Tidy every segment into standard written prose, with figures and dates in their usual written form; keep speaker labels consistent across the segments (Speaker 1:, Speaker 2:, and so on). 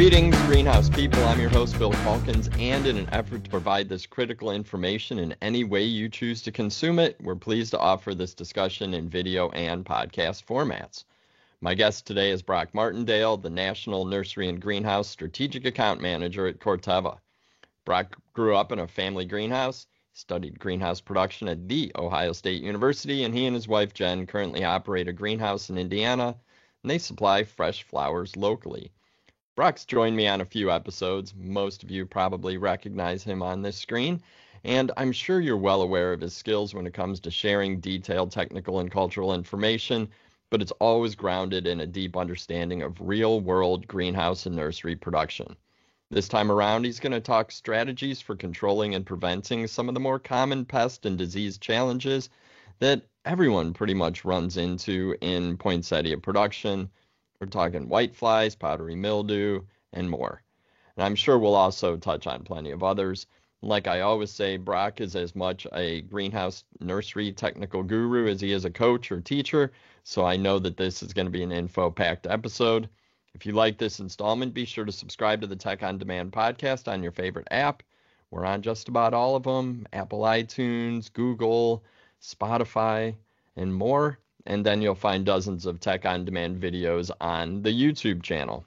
Speaker 1: Greetings, greenhouse people. I'm your host, Bill Calkins, and in an effort to provide this critical information in any way you choose to consume it, we're pleased to offer this discussion in video and podcast formats. My guest today is Brock Martindale, the National Nursery and Greenhouse Strategic Account Manager at Corteva. Brock grew up in a family greenhouse, studied greenhouse production at The Ohio State University, and he and his wife, Jen, currently operate a greenhouse in Indiana, and they supply fresh flowers locally. Brock's joined me on a few episodes. Most of you probably recognize him on this screen, and I'm sure you're well aware of his skills when it comes to sharing detailed technical and cultural information, but it's always grounded in a deep understanding of real-world greenhouse and nursery production. This time around, he's going to talk strategies for controlling and preventing some of the more common pest and disease challenges that everyone pretty much runs into in poinsettia production. We're talking whiteflies, powdery mildew, and more. And I'm sure we'll also touch on plenty of others. Like I always say, Brock is as much a greenhouse nursery technical guru as he is a coach or teacher, so I know that this is going to be an info-packed episode. If you like this installment, be sure to subscribe to the Tech on Demand podcast on your favorite app. We're on just about all of them: Apple iTunes, Google, Spotify, and more. And then you'll find dozens of Tech on Demand videos on the YouTube channel.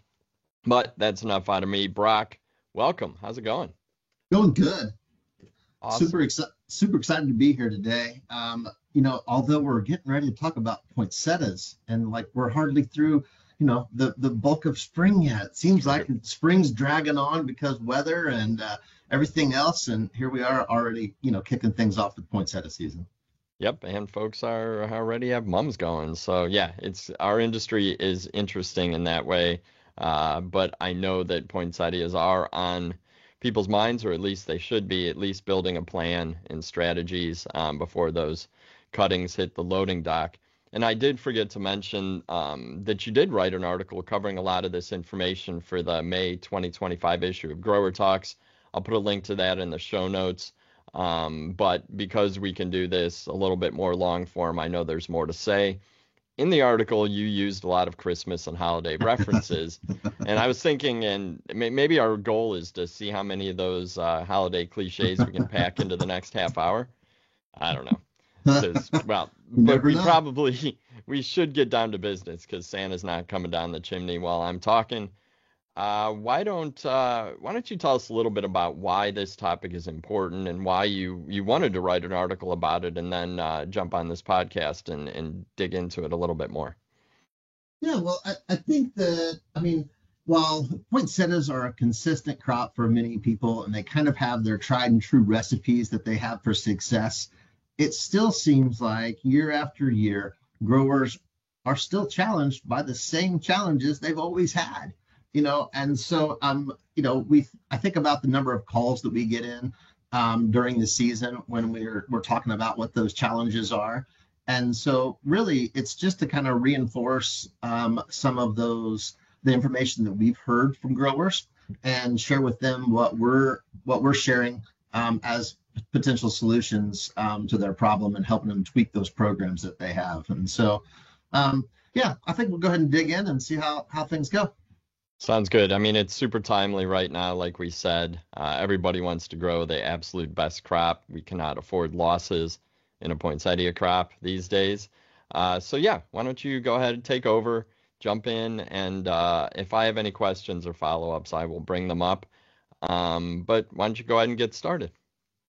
Speaker 1: But that's enough out of me. Brock, welcome. How's it going?
Speaker 2: Going good.
Speaker 1: Awesome.
Speaker 2: Super excited to be here today. Although we're getting ready to talk about poinsettias, and like we're hardly through, the bulk of spring yet. It seems like spring's dragging on because weather and everything else, and here we are already, kicking things off with poinsettia season.
Speaker 1: Yep, and folks are already have mums going. So yeah, our industry is interesting in that way. But I know that poinsettias are on people's minds, or at least they should be, at least building a plan and strategies before those cuttings hit the loading dock. And I did forget to mention that you did write an article covering a lot of this information for the May 2025 issue of Grower Talks. I'll put a link to that in the show notes. But because we can do this a little bit more long form, I know there's more to say. In the article, you used a lot of Christmas and holiday references. And I was thinking, and maybe our goal is to see how many of those holiday cliches we can pack into the next half hour. I don't know. But we should get down to business because Santa's not coming down the chimney while I'm talking. Why don't you tell us a little bit about why this topic is important and why you wanted to write an article about it, and then jump on this podcast and dig into it a little bit more.
Speaker 2: Yeah, well, I think that, while poinsettias are a consistent crop for many people and they kind of have their tried and true recipes that they have for success, it still seems like year after year, growers are still challenged by the same challenges they've always had. And so, I think about the number of calls that we get in during the season when we're talking about what those challenges are. And so really, it's just to kind of reinforce some of the information that we've heard from growers and share with them what we're sharing as potential solutions to their problem and helping them tweak those programs that they have. And so, I think we'll go ahead and dig in and see how things go.
Speaker 1: Sounds good. It's super timely right now. Like we said, everybody wants to grow the absolute best crop. We cannot afford losses in a poinsettia crop these days. Why don't you go ahead and take over, jump in, and if I have any questions or follow-ups, I will bring them up. But why don't you go ahead and get started?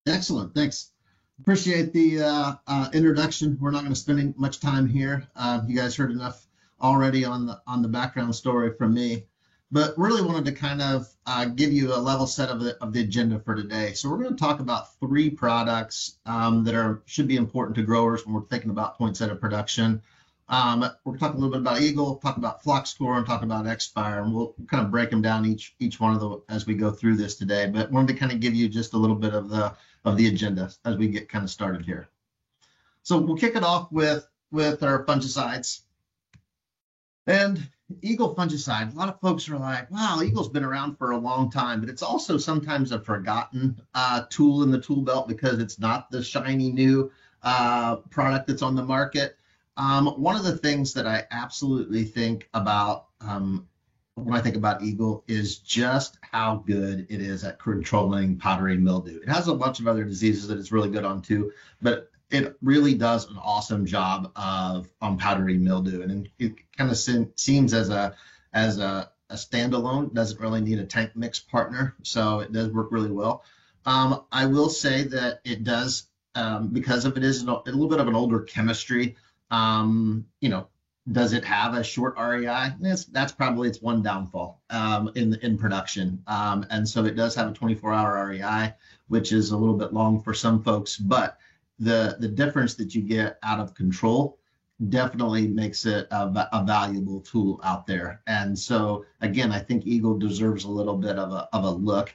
Speaker 2: Excellent. Thanks. Appreciate the introduction. We're not going to spend much time here. You guys heard enough already on the background story from me. But really wanted to kind of give you a level set of the agenda for today. So we're going to talk about 3 products that should be important to growers when we're thinking about poinsettia production. We're going to talk a little bit about Eagle, talk about Flock Score, and talk about Expire, and we'll kind of break them down each one of them as we go through this today. But wanted to kind of give you just a little bit of the agenda as we get kind of started here. So we'll kick it off with our fungicides. And Eagle fungicide, a lot of folks are like, wow, Eagle's been around for a long time, but it's also sometimes a forgotten tool in the tool belt because it's not the shiny new product that's on the market. One of the things that I absolutely think about when I think about Eagle is just how good it is at controlling powdery mildew. It has a bunch of other diseases that it's really good on too, but it really does an awesome job of on powdery mildew. And it kind of seems as a standalone, doesn't really need a tank mix partner, so it does work really well. I will say that it does, because of it is a little bit of an older chemistry. You know, does it have a short REI? That's probably its one downfall in production. And so it does have a 24-hour REI, which is a little bit long for some folks, but the difference that you get out of control definitely makes it a valuable tool out there. And so again, I think Eagle deserves a little bit of a look,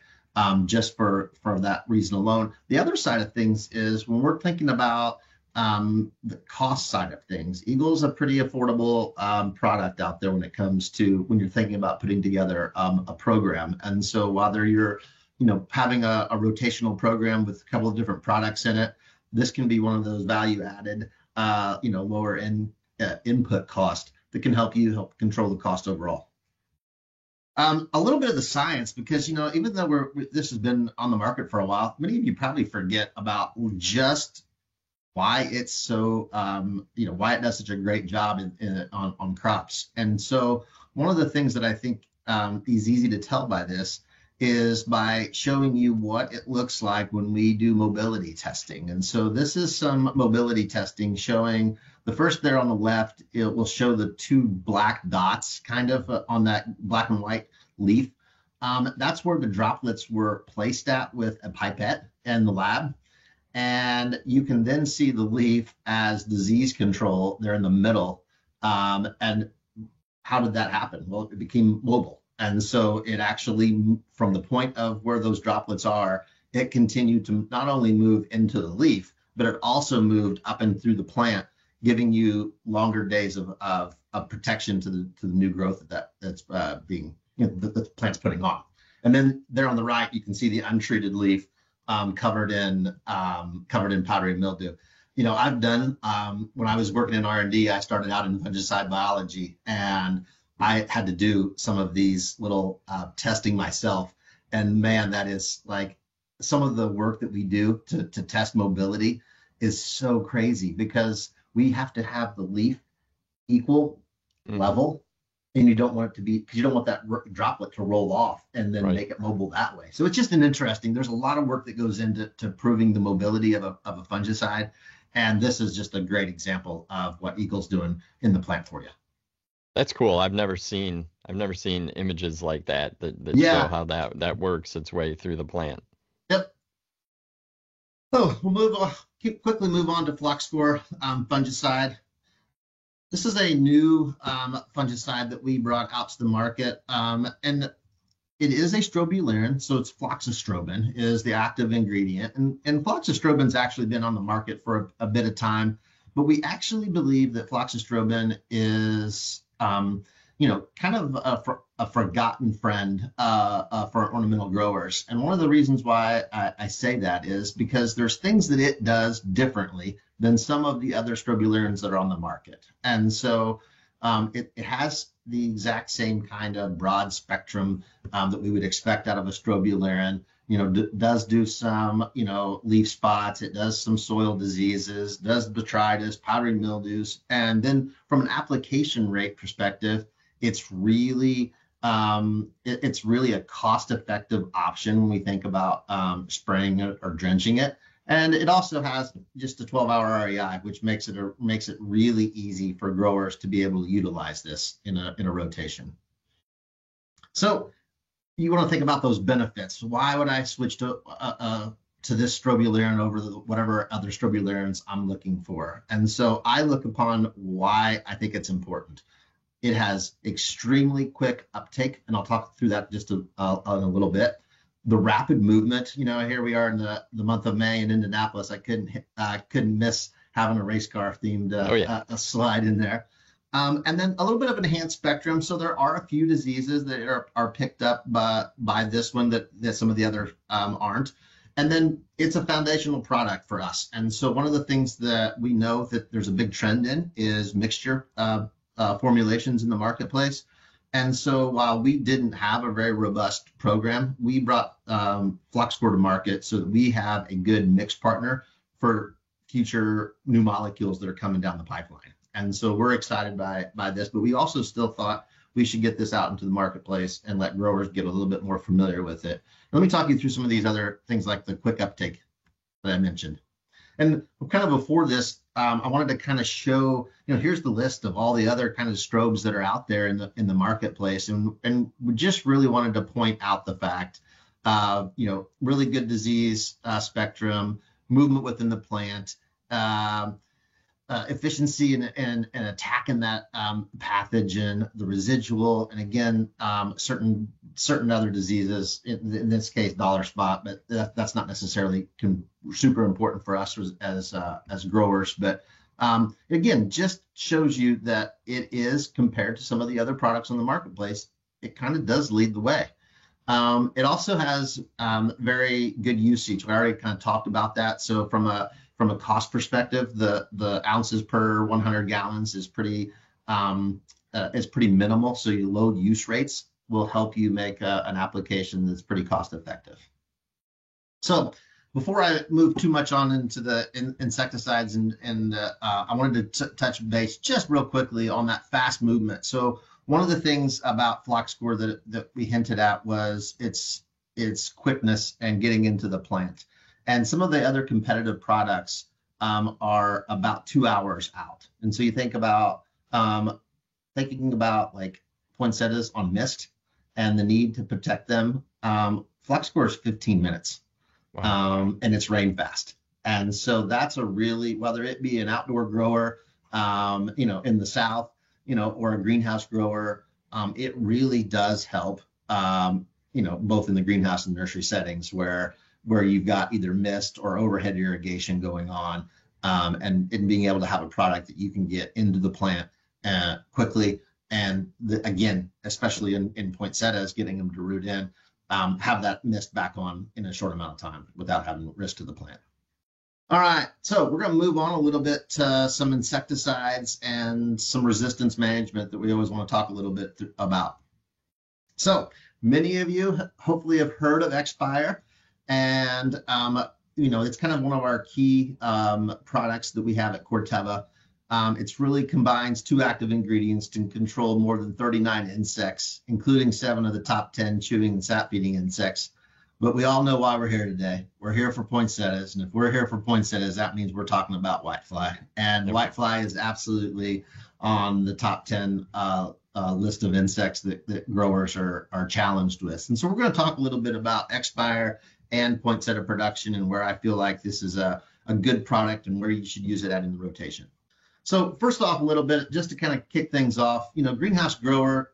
Speaker 2: just for that reason alone. The other side of things is when we're thinking about the cost side of things, Eagle is a pretty affordable product out there when it comes to when you're thinking about putting together a program. And so whether you're, you know, having a rotational program with a couple of different products in it, this can be one of those value added, you know, lower end input cost that can help control the cost overall. A little bit of the science, because, you know, even though this has been on the market for a while, many of you probably forget about just why it's so, you know, why it does such a great job on crops. And so one of the things that I think is easy to tell by this is by showing you what it looks like when we do mobility testing. And so this is some mobility testing showing the first there on the left, it will show the two black dots kind of on that black and white leaf. That's where the droplets were placed at with a pipette in the lab. And you can then see the leaf as disease control there in the middle. And how did that happen? Well, it became mobile. And so it actually, from the point of where those droplets are, it continued to not only move into the leaf, but it also moved up and through the plant, giving you longer days of protection to the new growth that's being, you know, the plant's putting on. And then there on the right, you can see the untreated leaf covered in powdery mildew. You know, I've done, when I was working in R&D, I started out in fungicide biology, and I had to do some of these little testing myself. And man, that is like some of the work that we do to test mobility is so crazy, because we have to have the leaf equal level, and you don't want it to be, because you don't want that droplet to roll off and then make it mobile that way. So it's just there's a lot of work that goes into proving the mobility of a fungicide. And this is just a great example of what Eagle's doing in the plant for you.
Speaker 1: That's cool. I've never seen images like that show how that works its way through the plant.
Speaker 2: Yep. So we'll quickly move on to FlockScore fungicide. This is a new fungicide that we brought out to the market, and it is a strobilurin, so it's floxastrobin is the active ingredient, and floxastrobin's actually been on the market for a bit of time, but we actually believe that floxastrobin is, you know, kind of a forgotten friend for ornamental growers. And one of the reasons why I say that is because there's things that it does differently than some of the other strobilurins that are on the market. And so it has the exact same kind of broad spectrum that we would expect out of a strobilurin. You know, does do some, you know, leaf spots. It does some soil diseases, does botrytis, powdery mildews. And then from an application rate perspective, it's really a cost-effective option when we think about spraying it or drenching it. And it also has just a 12-hour REI, which makes it really easy for growers to be able to utilize this in a rotation. So you want to think about those benefits. Why would I switch to this strobilurin over whatever other strobilurins I'm looking for? And so I look upon why I think it's important. It has extremely quick uptake, and I'll talk through that just in a little bit. The rapid movement, you know, here we are in the month of May in Indianapolis. I couldn't miss having a race car themed a slide in there. And then a little bit of enhanced spectrum. So there are a few diseases that are picked up by this one that some of the other aren't. And then it's a foundational product for us. And so one of the things that we know that there's a big trend in is mixture formulations in the marketplace. And so while we didn't have a very robust program, we brought FluxScore to market so that we have a good mix partner for future new molecules that are coming down the pipeline. And so we're excited by this, but we also still thought we should get this out into the marketplace and let growers get a little bit more familiar with it. Let me talk you through some of these other things like the quick uptake that I mentioned. And kind of before this, I wanted to kind of show, here's the list of all the other kind of strobes that are out there in the marketplace, and we just really wanted to point out the fact, really good disease spectrum, movement within the plant, efficiency and attacking that pathogen, the residual, and again, certain other diseases, in this case, dollar spot, but that's not necessarily super important for us as growers. But again, just shows you that it is, compared to some of the other products on the marketplace, it kind of does lead the way. It also has very good usage. We already kind of talked about that. So from a cost perspective, the ounces per 100 gallons is pretty minimal. So your low use rates will help you make an application that's pretty cost effective. So before I move too much on into the insecticides, I wanted to touch base just real quickly on that fast movement. So one of the things about FluxScore that we hinted at was its quickness and getting into the plant. And some of the other competitive products are about 2 hours out. And so you think about thinking about like poinsettias on mist and the need to protect them. FluxScore is 15 minutes. Wow. And it's rain fast. And so that's a really, whether it be an outdoor grower, in the South, or a greenhouse grower, it really does help, both in the greenhouse and nursery settings where you've got either mist or overhead irrigation going on, and being able to have a product that you can get into the plant quickly. And again, especially in poinsettias, getting them to root in, have that mist back on in a short amount of time without having risk to the plant. All right, so we're going to move on a little bit to some insecticides and some resistance management that we always want to talk a little bit about. So many of you hopefully have heard of Expire, and it's kind of one of our key products that we have at Corteva. It's really combines 2 active ingredients to control more than 39 insects, including 7 of the top 10 chewing and sap-feeding insects. But we all know why we're here today. We're here for poinsettias, and if we're here for poinsettias, that means we're talking about whitefly. And whitefly is absolutely on the top 10 list of insects that growers are challenged with. And so we're going to talk a little bit about Expire and poinsettia production and where I feel like this is a good product and where you should use it at in the rotation. So first off, a little bit, just to kind of kick things off, greenhouse grower,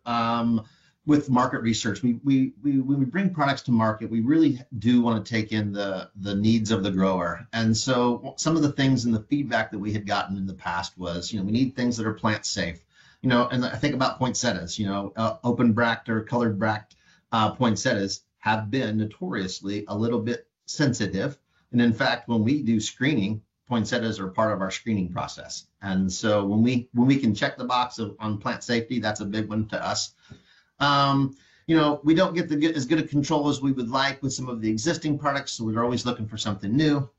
Speaker 2: with market research, when we bring products to market, we really do want to take in the needs of the grower. And so some of the things in the feedback that we had gotten in the past was, we need things that are plant safe. And I think about poinsettias, open bract or colored bract poinsettias have been notoriously a little bit sensitive. And in fact, when we do screening, poinsettias are part of our screening process. And so when we can check the box on plant safety, that's a big one to us. We don't get as good a control as we would like with some of the existing products, so we're always looking for something new.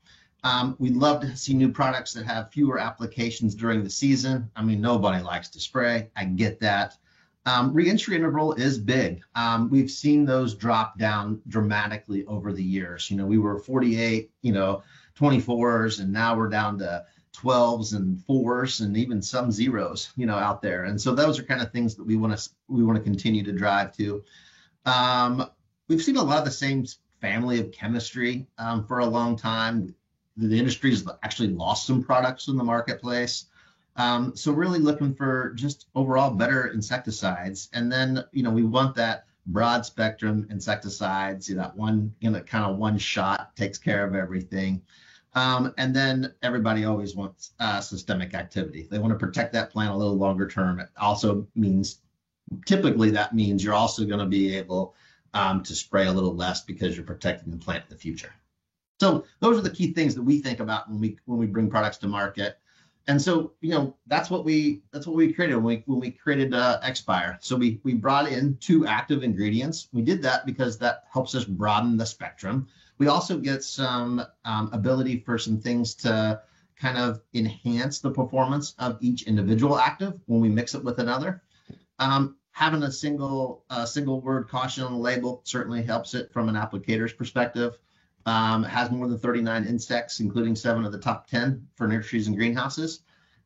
Speaker 2: We'd love to see new products that have fewer applications during the season. I mean, nobody likes to spray. I get that. Re-entry interval is big. We've seen those drop down dramatically over the years. We were 48, 24s, and now we're down to 12s and 4s and even some 0s, out there. And so those are kind of things that we want to continue to drive to. We've seen a lot of the same family of chemistry for a long time. The industry's actually lost some products in the marketplace. So really looking for just overall better insecticides. And then, we want that broad spectrum insecticides, that one, kind of one shot takes care of everything. And then everybody always wants systemic activity. They want to protect that plant a little longer term. It also means, typically that means you're also going to be able to spray a little less because you're protecting the plant in the future. So those are the key things that we think about when we bring products to market. And so, that's what we created when we created Expire. So we brought in 2 active ingredients. We did that because that helps us broaden the spectrum. We also get some ability for some things to kind of enhance the performance of each individual active when we mix it with another. Having a single word caution on the label certainly helps it from an applicator's perspective. It has more than 39 insects, including 7 of the top 10 for nurseries and greenhouses.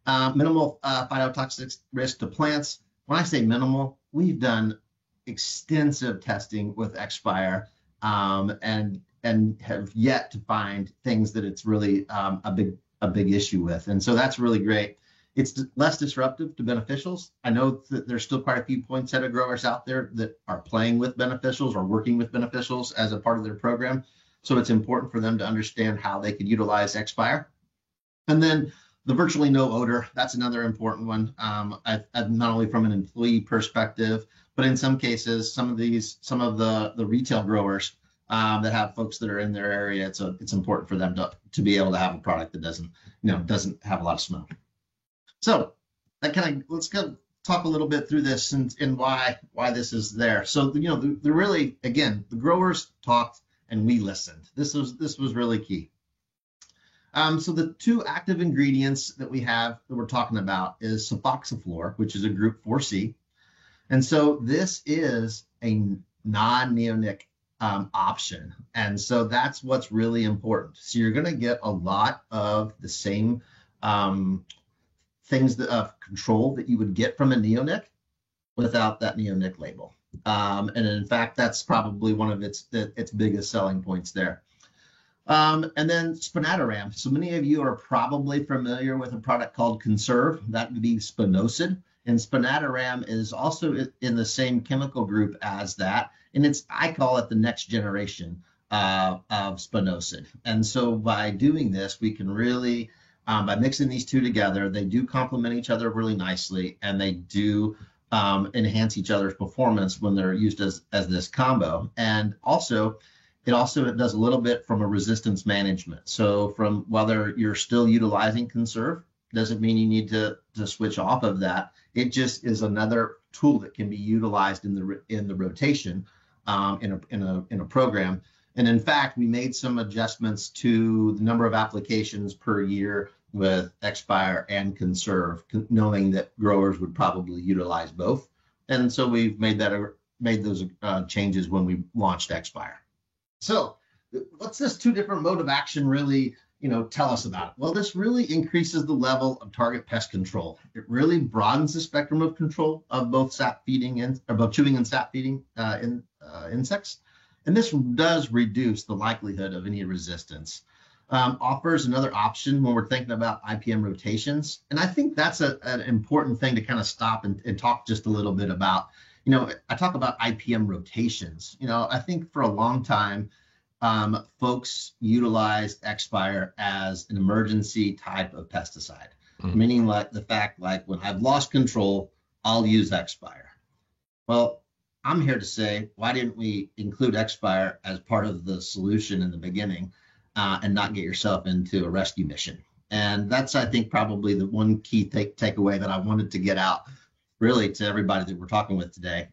Speaker 2: Minimal phytotoxic risk to plants. When I say minimal, we've done extensive testing with Expire and have yet to find things that it's really a big issue with. And so that's really great. It's less disruptive to beneficials. I know that there's still quite a few poinsettia growers out there that are playing with beneficials or working with beneficials as a part of their program. So it's important for them to understand how they could utilize Expire. And then the virtually no odor, that's another important one, not only from an employee perspective, but in some cases, some of the retail growers that have folks that are in their area, it's important for them to be able to have a product that doesn't have a lot of smell. So that let's go talk a little bit through this and why this is there. So the really, again, the growers talked and we listened. This was really key. So the 2 active ingredients that we're talking about is sulfoxaflor, which is a group 4C. And so this is a non-neonic option. And so that's what's really important. So you're going to get a lot of the same things of control that you would get from a neonic without that neonic label. And in fact, that's probably one of its biggest selling points there. And then Spinetoram. So many of you are probably familiar with a product called Conserve. That would be spinosad. And Spinetoram is also in the same chemical group as that. And I call it the next generation of spinosad. And so by doing this, we can really, by mixing these 2 together, they do complement each other really nicely, and they do enhance each other's performance when they're used as this combo. And it does a little bit from a resistance management. So from whether you're still utilizing Conserve, doesn't mean you need to switch off of that. It just is another tool that can be utilized in the rotation in a program. And in fact, we made some adjustments to the number of applications per year with Expire and Conserve, knowing that growers would probably utilize both. And so we've made those changes when we launched Expire. So what's this 2 different mode of action really, tell us about? Well, this really increases the level of target pest control. It really broadens the spectrum of control of both chewing and sap feeding insects. And this does reduce the likelihood of any resistance. Offers another option when we're thinking about IPM rotations. And I think that's an important thing to kind of stop and talk just a little bit about. I talk about IPM rotations. I think for a long time, folks utilized Expire as an emergency type of pesticide, meaning like the fact, like when I've lost control, I'll use Expire. Well, I'm here to say, why didn't we include Expire as part of the solution in the beginning and not get yourself into a rescue mission? And that's, I think, probably the one key takeaway that I wanted to get out really to everybody that we're talking with today,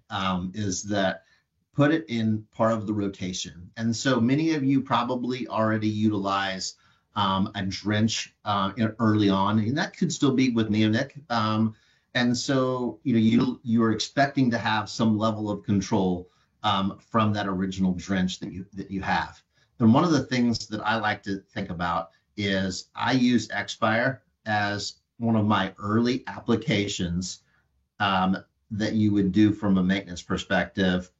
Speaker 2: is that put it in part of the rotation. And so many of you probably already utilize a drench early on, and that could still be with neonic. And so, you're expecting to have some level of control from that original drench that you have. And one of the things that I like to think about is I use Expire as one of my early applications that you would do from a maintenance perspective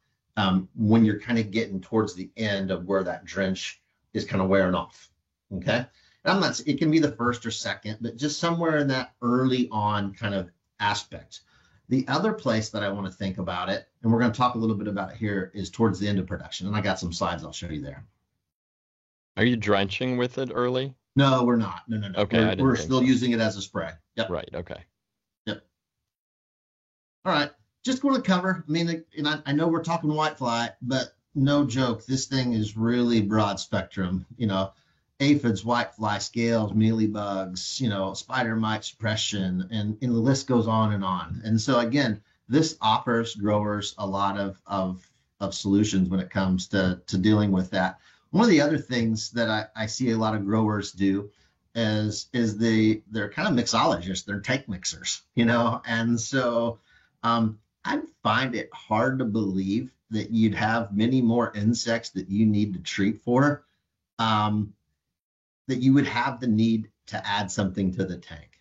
Speaker 2: when you're kind of getting towards the end of where that drench is kind of wearing off. Okay. And it can be the first or second, but just somewhere in that early on kind of aspect. The other place that I want to think about it, and we're going to talk a little bit about it here, is towards the end of production. And I got some slides I'll show you there.
Speaker 1: Are you drenching with it early?
Speaker 2: No, we're not. No.
Speaker 1: Okay.
Speaker 2: We're still using it as a spray. Yep.
Speaker 1: Right. Okay.
Speaker 2: Yep. All right. Just going to cover. I mean, and I know we're talking whitefly, but no joke, this thing is really broad spectrum. aphids, whitefly, scales, mealybugs, spider mite suppression, and the list goes on and on. And so again, this offers growers a lot of solutions when it comes to dealing with that. One of the other things that I see a lot of growers do they're kind of mixologists, they're tank mixers, and so I find it hard to believe that you'd have many more insects that you need to treat for, that you would have the need to add something to the tank.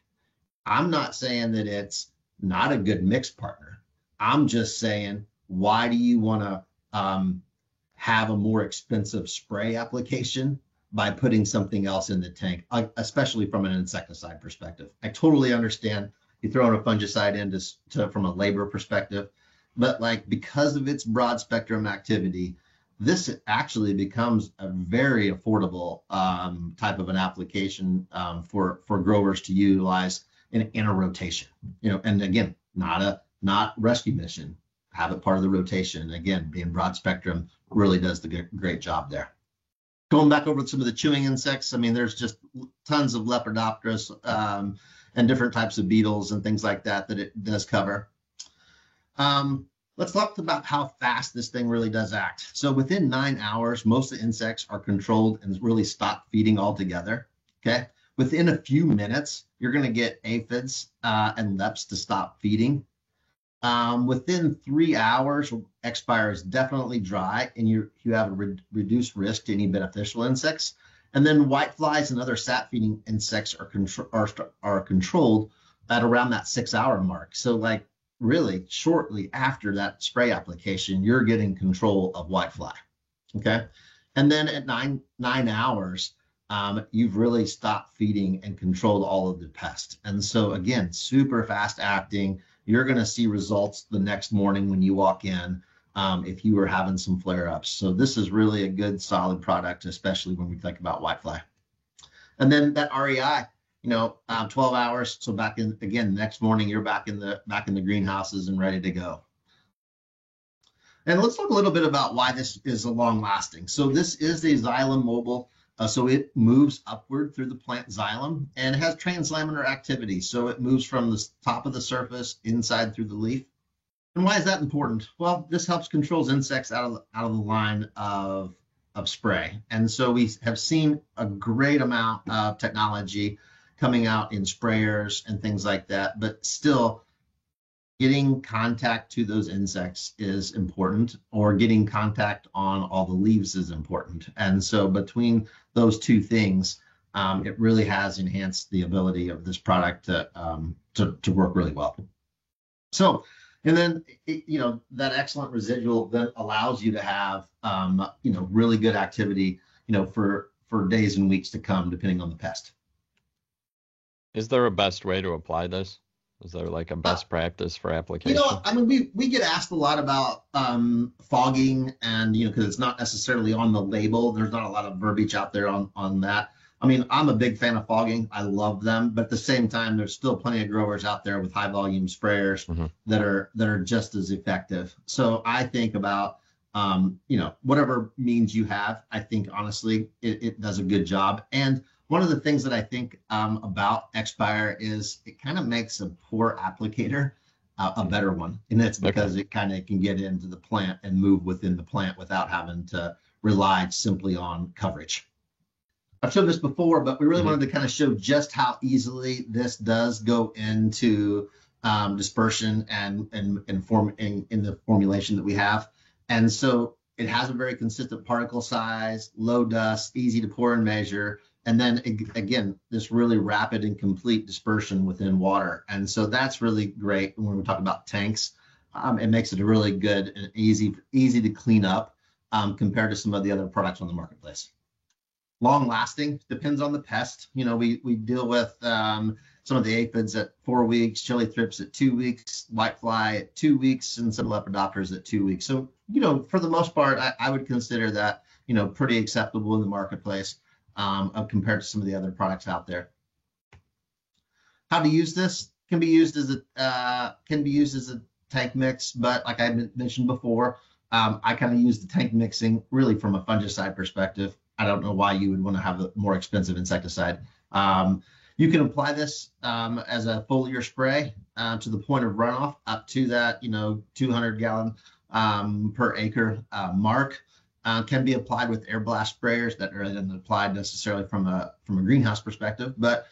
Speaker 2: I'm not saying that it's not a good mix partner. I'm just saying, why do you want to have a more expensive spray application by putting something else in the tank, especially from an insecticide perspective? I totally understand you throwing a fungicide in from a labor perspective, but because of its broad spectrum activity, this actually becomes a very affordable type of an application for growers to utilize in a rotation. And again, not rescue mission, have it part of the rotation. Again, being broad spectrum really does the great job there. Going back over some of the chewing insects, there's just tons of Lepidopterus and different types of beetles and things like that it does cover. Let's talk about how fast this thing really does act. So within 9 hours, most of the insects are controlled and really stop feeding altogether. Okay. Within a few minutes, you're going to get aphids and leps to stop feeding. Within 3 hours, Expire is definitely dry, and you have a reduced risk to any beneficial insects. And then whiteflies and other sap-feeding insects are controlled at around that 6 hour mark. So really shortly after that spray application, you're getting control of whitefly. Okay. And then at nine hours, you've really stopped feeding and controlled all of the pests. And so again, super fast acting. You're going to see results the next morning when you walk in if you were having some flare-ups. So this is really a good, solid product, especially when we think about whitefly. And then that REI, 12 hours. So back in, again, next morning, you're back in the greenhouses and ready to go. And let's talk a little bit about why this is a long lasting. So this is a xylem mobile. So it moves upward through the plant xylem, and it has translaminar activity. So it moves from the top of the surface inside through the leaf. And why is that important? Well, this helps controls insects out of the line of spray. And so we have seen a great amount of technology coming out in sprayers and things like that, but still getting contact to those insects is important, or getting contact on all the leaves is important. And so between those two things, it really has enhanced the ability of this product to work really well. So, and then, that excellent residual then allows you to have, really good activity, for days and weeks to come, depending on the pest.
Speaker 1: Is there a best way to apply this? Is there a best practice for application?
Speaker 2: We get asked a lot about fogging, and because it's not necessarily on the label. There's not a lot of verbiage out there on that. I'm a big fan of fogging. I love them, but at the same time, there's still plenty of growers out there with high volume sprayers that are just as effective. So I think about whatever means you have. I think honestly, it does a good job. And one of the things that I think about Expire is it kind of makes a poor applicator a better one. And that's because it kind of can get into the plant and move within the plant without having to rely simply on coverage. I've shown this before, but we really wanted to kind of show just how easily this does go into dispersion and in the formulation that we have. And so it has a very consistent particle size, low dust, easy to pour and measure. And then again, this really rapid and complete dispersion within water. And so that's really great when we talk about tanks. It makes it a really good and easy to clean up compared to some of the other products on the marketplace. Long lasting depends on the pest. We deal with some of the aphids at 4 weeks, chili thrips at 2 weeks, whitefly at 2 weeks, and some lepidopters at 2 weeks. So, for the most part, I would consider that, pretty acceptable in the marketplace compared to some of the other products out there. How to use this can be used as a tank mix, but like I mentioned before, I kind of use the tank mixing really from a fungicide perspective. I don't know why you would want to have a more expensive insecticide. You can apply this as a foliar spray to the point of runoff up to that, 200 gallon per acre mark. Can be applied with air blast sprayers that are then applied necessarily from a greenhouse perspective, but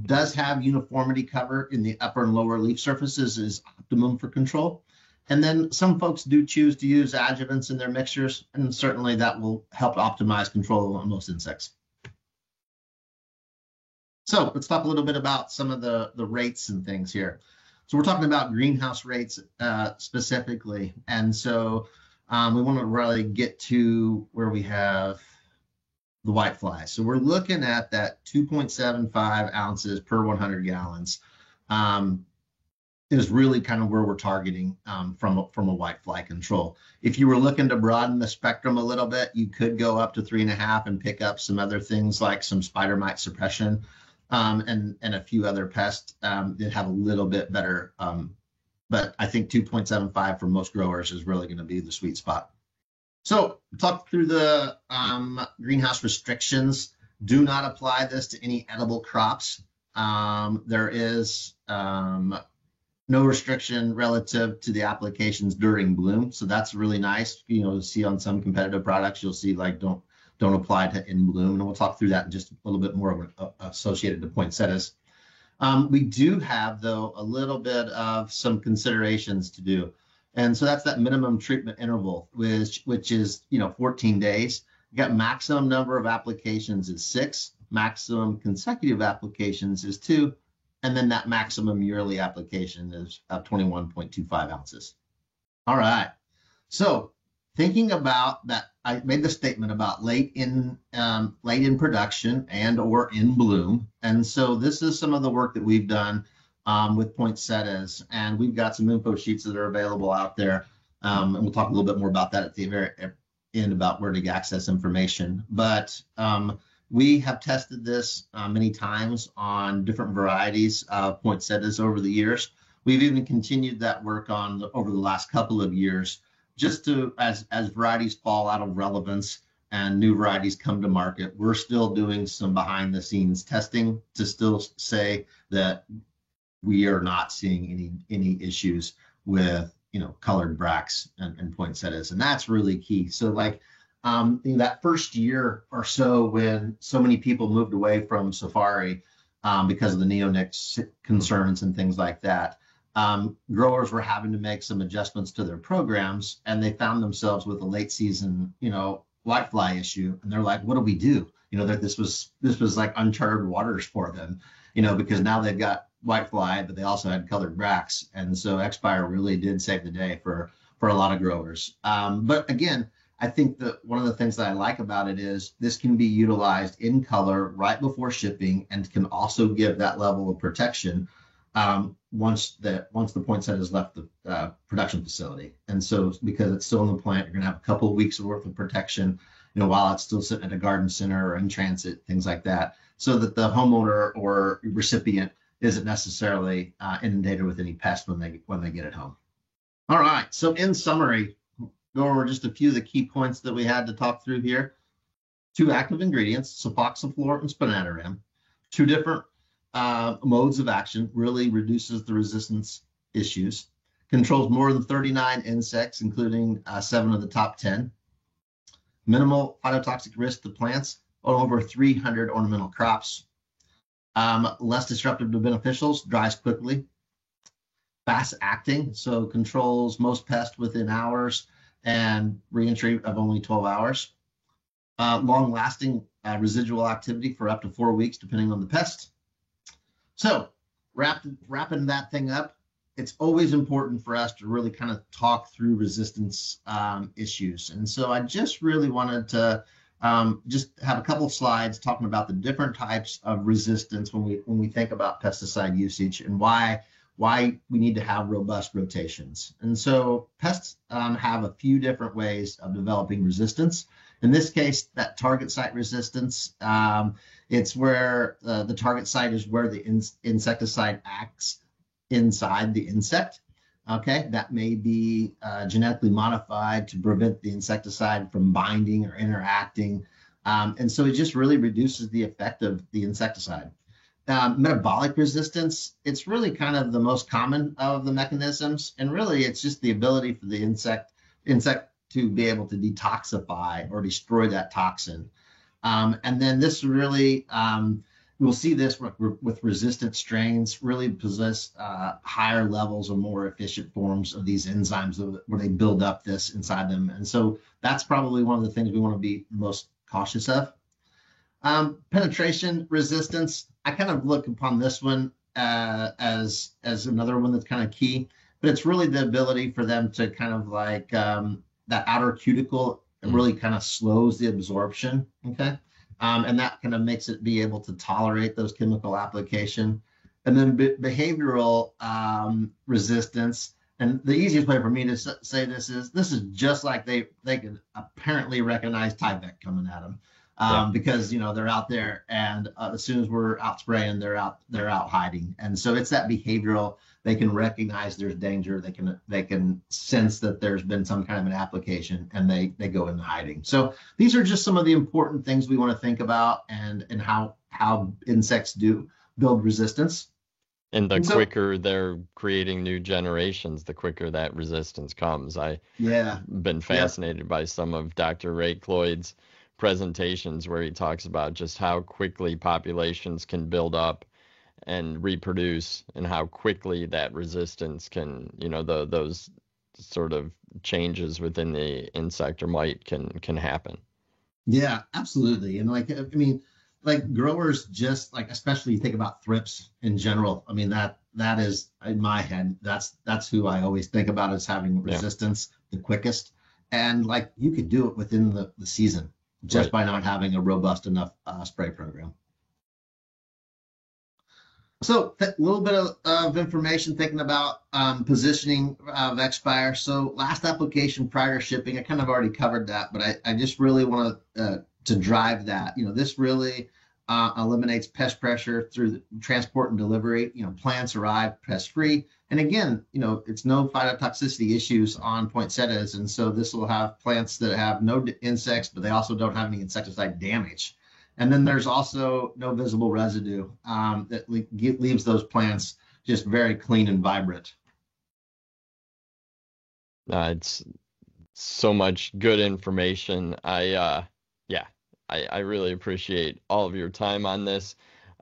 Speaker 2: does have uniformity cover in the upper and lower leaf surfaces is optimum for control. And then some folks do choose to use adjuvants in their mixtures, and certainly that will help optimize control on most insects. So let's talk a little bit about some of the rates and things here. So we're talking about greenhouse rates specifically. And so we want to really get to where we have the whitefly. So we're looking at that 2.75 ounces per 100 gallons is really kind of where we're targeting from a whitefly control. If you were looking to broaden the spectrum a little bit, you could go up to 3.5 and pick up some other things like some spider mite suppression and a few other pests that have a little bit better. But I think 2.75 for most growers is really going to be the sweet spot. So talk through the greenhouse restrictions. Do not apply this to any edible crops. There is no restriction relative to the applications during bloom. So that's really nice. You'll see on some competitive products, you'll see like don't apply to in bloom. And we'll talk through that in just a little bit more associated to poinsettias. We do have, though, a little bit of some considerations to do. And so that's that minimum treatment interval, which is 14 days. You got maximum number of applications is 6, maximum consecutive applications is 2, and then that maximum yearly application is 21.25 ounces. All right. So thinking about that, I made the statement about late in production and or in bloom. And so this is some of the work that we've done with poinsettias, and we've got some info sheets that are available out there. And we'll talk a little bit more about that at the very end about where to access information. But we have tested this many times on different varieties of poinsettias over the years. We've even continued that work over the last couple of years, just to as varieties fall out of relevance and new varieties come to market. We're still doing some behind the scenes testing to still say that we are not seeing any issues with colored bracts and poinsettias, and that's really key. So like in that first year or so, when so many people moved away from safari because of the neonic concerns and things like that, growers were having to make some adjustments to their programs, and they found themselves with a late season whitefly issue, and they're like, what do we do? That this was like uncharted waters for them, because now they've got whitefly, but they also had colored bracts. And so Expire really did save the day for a lot of growers. But again, I think that one of the things that I like about it is this can be utilized in color right before shipping, and can also give that level of protection once the poinsettia has left the production facility. And so because it's still in the plant, you're going to have a couple of weeks worth of protection, while it's still sitting at a garden center or in transit, things like that, so that the homeowner or recipient isn't necessarily inundated with any pests when they get it home. All right. So in summary, go over just a few of the key points that we had to talk through here. 2 active ingredients, sulfoxaflor and spinetoram. 2 different modes of action, really reduces the resistance issues. Controls more than 39 insects, including 7 of the top 10. Minimal phytotoxic risk to plants on over 300 ornamental crops. Less disruptive to beneficials, dries quickly. Fast acting, so controls most pests within hours and reentry of only 12 hours. Long lasting residual activity for up to 4 weeks, depending on the pest. So wrapping that thing up, it's always important for us to really kind of talk through resistance issues. And so I just really wanted to just have a couple of slides talking about the different types of resistance when we think about pesticide usage, and why we need to have robust rotations. And so pests have a few different ways of developing resistance. In this case, that target site resistance, it's where the target site is where the insecticide acts inside the insect. Okay, that may be genetically modified to prevent the insecticide from binding or interacting And so it just really reduces the effect of the insecticide. Metabolic resistance, it's really kind of the most common of the mechanisms. And really, it's just the ability for the insect to be able to detoxify or destroy that toxin. And then this really, we'll see this with resistant strains really possess higher levels or more efficient forms of these enzymes where they build up this inside them. And so that's probably one of the things we want to be most cautious of. Penetration resistance, I kind of look upon this one as another one that's kind of key, but it's really the ability for them to kind of like that outer cuticle really kind of slows the absorption, okay? And that kind of makes it be able to tolerate those chemical application. And then behavioral resistance, and the easiest way for me to say this is just like they can apparently recognize Tyvek coming at them. Because they're out there, and as soon as we're out spraying, they're out hiding, and so it's that behavioral. They can recognize there's danger. They can sense that there's been some kind of an application, and they go into hiding. So these are just some of the important things we want to think about, and how insects do build resistance.
Speaker 1: And the quicker they're creating new generations, the quicker that resistance comes. I've been fascinated by some of Dr. Ray Cloyd's presentations where he talks about just how quickly populations can build up and reproduce, and how quickly that resistance can, those sort of changes within the insect or mite can happen.
Speaker 2: Yeah, absolutely. And like growers, just like, especially you think about thrips in general. I mean, that is in my head, that's who I always think about as having resistance the quickest. And like you could do it within the season just by not having a robust enough spray program. So a little bit of information thinking about positioning of X-Fire. So last application prior to shipping, I kind of already covered that, but I just really want to drive that. This really eliminates pest pressure through the transport and delivery. Plants arrive pest-free. And again, it's no phytotoxicity issues on poinsettias. And so this will have plants that have no insects, but they also don't have any insecticide damage. And then there's also no visible residue that leaves those plants just very clean and vibrant.
Speaker 1: It's so much good information. I really appreciate all of your time on this.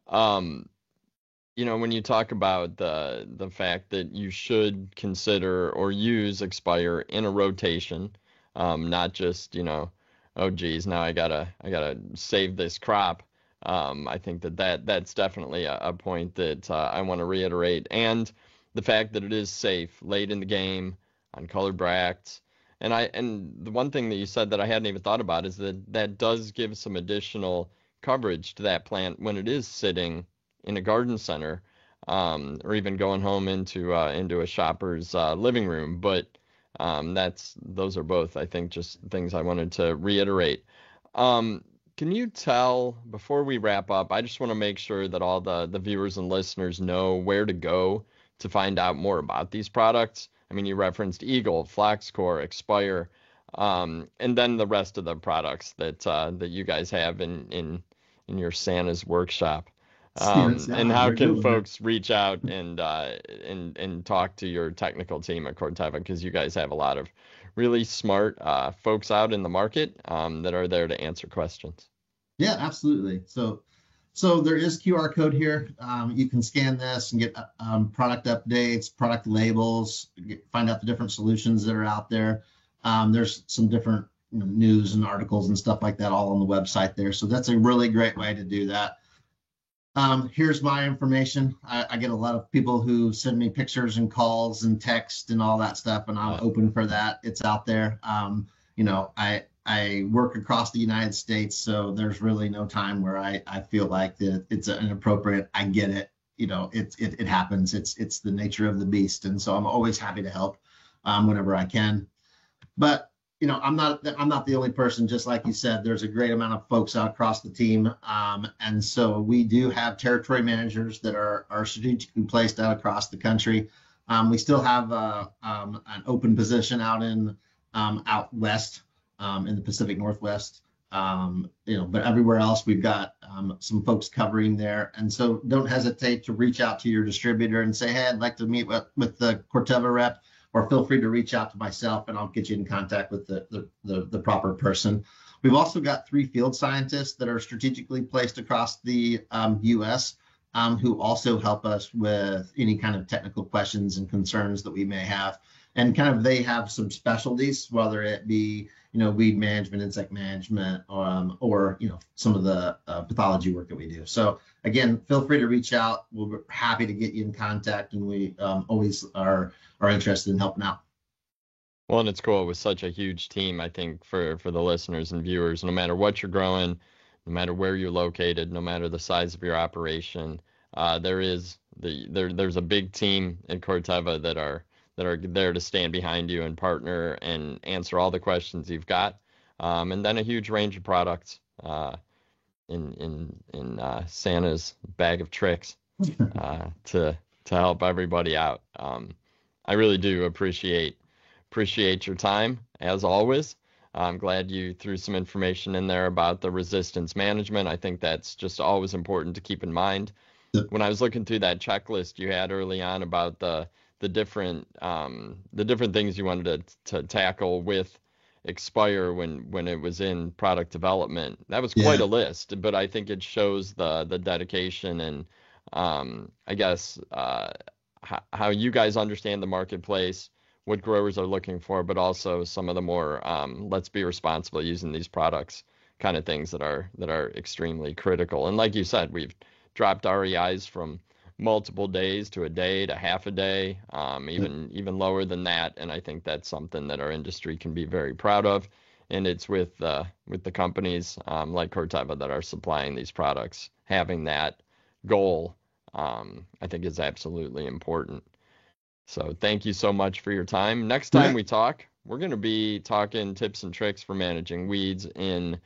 Speaker 1: When you talk about the fact that you should consider or use X-Fire in a rotation, not just, oh geez, now I gotta save this crop. I think that's definitely a point that I want to reiterate, and the fact that it is safe late in the game on colored bracts. And the one thing that you said that I hadn't even thought about is that does give some additional coverage to that plant when it is sitting in a garden center, or even going home into a shopper's living room. But those are both, I think, just things I wanted to reiterate. Can you tell, before we wrap up, I just want to make sure that all the viewers and listeners know where to go to find out more about these products. I mean, you referenced Eagle, FloxCore, X-Fire, and then the rest of the products that you guys have in your Santa's workshop. And how can folks reach out and talk to your technical team at Corteva? Because you guys have a lot of really smart folks out in the market that are there to answer questions.
Speaker 2: Yeah, absolutely. So there is QR code here. You can scan this and get product updates, product labels, find out the different solutions that are out there. There's some different news and articles and stuff like that all on the website there. So that's a really great way to do that. Here's my information. I get a lot of people who send me pictures and calls and text and all that stuff, and I'm open for that. It's out there. I work across the United States, so there's really no time where I feel like that it's inappropriate. I get it. It happens. It's the nature of the beast, and so I'm always happy to help whenever I can. But I'm not the only person. Just like you said, there's a great amount of folks out across the team, and so we do have territory managers that are strategically placed out across the country. We still have an open position out west in the Pacific Northwest, But everywhere else we've got some folks covering there. And so don't hesitate to reach out to your distributor and say, hey, I'd like to meet with the Corteva rep, or feel free to reach out to myself and I'll get you in contact with the proper person. We've also got 3 field scientists that are strategically placed across the U.S. Who also help us with any kind of technical questions and concerns that we may have. And kind of they have some specialties, whether it be, weed management, insect management, or some of the pathology work that we do. So again, feel free to reach out. We'll be happy to get you in contact, and we always are interested in helping out.
Speaker 1: Well, and it's cool with such a huge team, I think, for the listeners and viewers, no matter what you're growing, no matter where you're located, no matter the size of your operation, there's a big team in Corteva that are there to stand behind you and partner and answer all the questions you've got, and then a huge range of products in Santa's bag of tricks to help everybody out. I really do appreciate your time as always. I'm glad you threw some information in there about the resistance management. I think that's just always important to keep in mind. When I was looking through that checklist you had early on about the different things you wanted to tackle with Expire when it was in product development, that was quite a list. But I think it shows the dedication and I guess how you guys understand the marketplace, what growers are looking for, but also some of the more let's be responsible using these products kind of things that are extremely critical. And like you said, we've dropped REIs from multiple days to a day to half a day, even lower than that. And I think that's something that our industry can be very proud of. And it's with the companies like Corteva that are supplying these products, having that goal, I think is absolutely important. So thank you so much for your time. Next time we talk, we're going to be talking tips and tricks for managing weeds in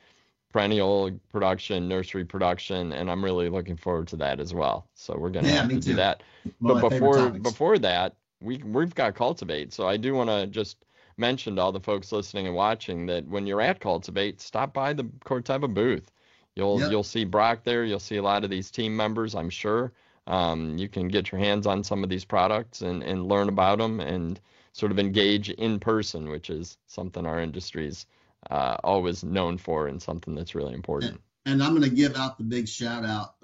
Speaker 1: perennial production, nursery production, and I'm really looking forward to that as well. So we're going to have to do that. But before that, we've got Cultivate. So I do want to just mention to all the folks listening and watching that when you're at Cultivate, stop by the Corteva booth. You'll see Brock there. You'll see a lot of these team members, I'm sure. You can get your hands on some of these products and learn about them and sort of engage in person, which is something our industry's always known for and something that's really important.
Speaker 2: And I'm going to give out the big shout out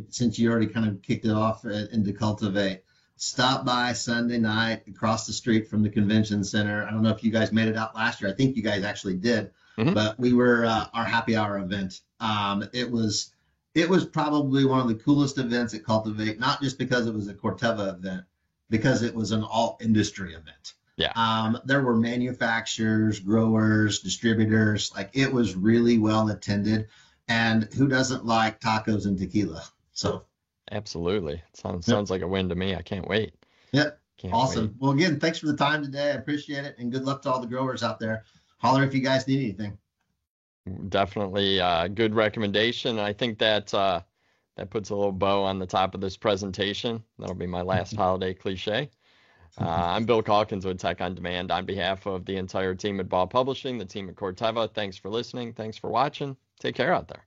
Speaker 2: since you already kind of kicked it off into Cultivate. Stop by Sunday night across the street from the convention center. I don't know if you guys made it out last year. I think you guys actually did, but we were our happy hour event. It was probably one of the coolest events at Cultivate, not just because it was a Corteva event, because it was an all industry event.
Speaker 1: Yeah.
Speaker 2: There were manufacturers, growers, distributors. Like, it was really well attended. And who doesn't like tacos and tequila? So
Speaker 1: absolutely. It sounds like a win to me. I can't wait.
Speaker 2: Yep. Awesome. Wait. Well, again, thanks for the time today. I appreciate it. And good luck to all the growers out there. Holler if you guys need anything.
Speaker 1: Definitely good recommendation. I think that puts a little bow on the top of this presentation. That'll be my last holiday cliche. I'm Bill Calkins with Tech on Demand. On behalf of the entire team at Ball Publishing, the team at Corteva, thanks for listening. Thanks for watching. Take care out there.